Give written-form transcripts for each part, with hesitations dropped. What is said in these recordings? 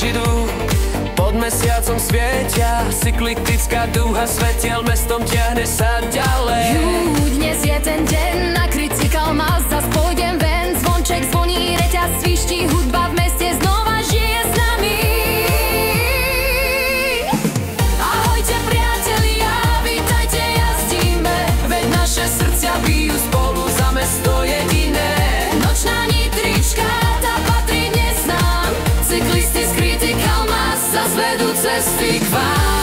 idú, pod mesiacom svietia, cyklická dúha svetiel mestom ťahne sa ďalej. Dnes je ten deň, nakryť cykal ma, zas pôjdem ven, zvonček zvoní, reťaz sviští, hudba v meste znova žije s nami. Ahojte priatelia, vítajte, jazdíme, veď naše srdcia bijú spolu za mesto jediné. Nočná nitrička, tá patrí dnes nám, cyklisti z Critical Mass zas vedú cesty k vám.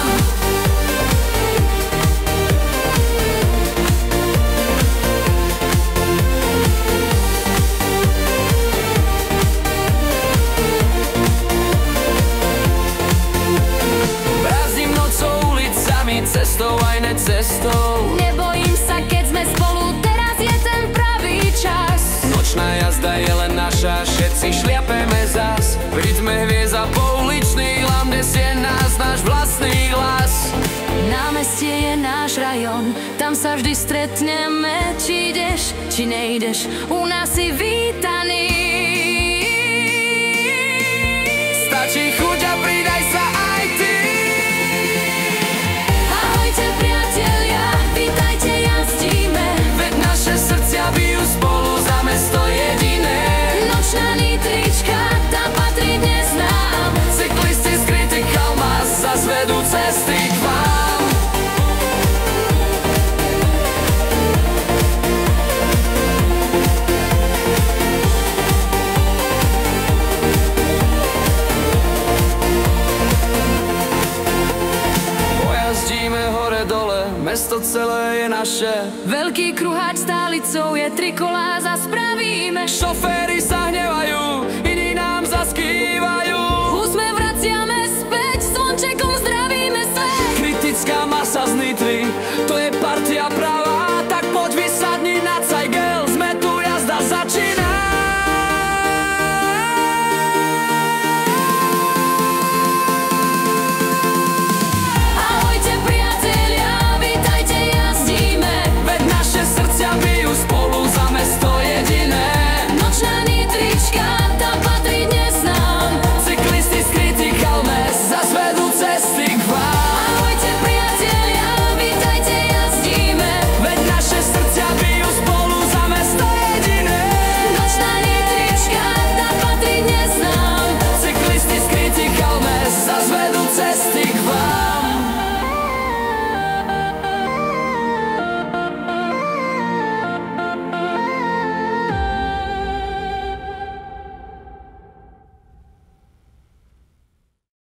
Cestou aj necestou, nebojím sa, keď sme spolu, teraz je ten pravý čas. Nočná jazda je len naša, všetci šliapeme zas. V rytme hviezd a pouličných lám nesie nás náš vlastný hlas. Námestie je náš rajon, tam sa vždy stretneme. Či ideš, či nejdeš, u nás si vítaný. Stačí chuť a pridaj sa aj ty. Bijú spolu za mesto jediné. Nočná nitrička, tá patrí dnes nám, cyklisti z Critical Mass zas vedú cesty k vám. Pojazdíme hore dole, mesto celé je naše. Veľký kruháč stálicou je trikolá, zas spravíme. Šoféri sa hnevajú, iní nám zaskývajú. Úsmev vraciame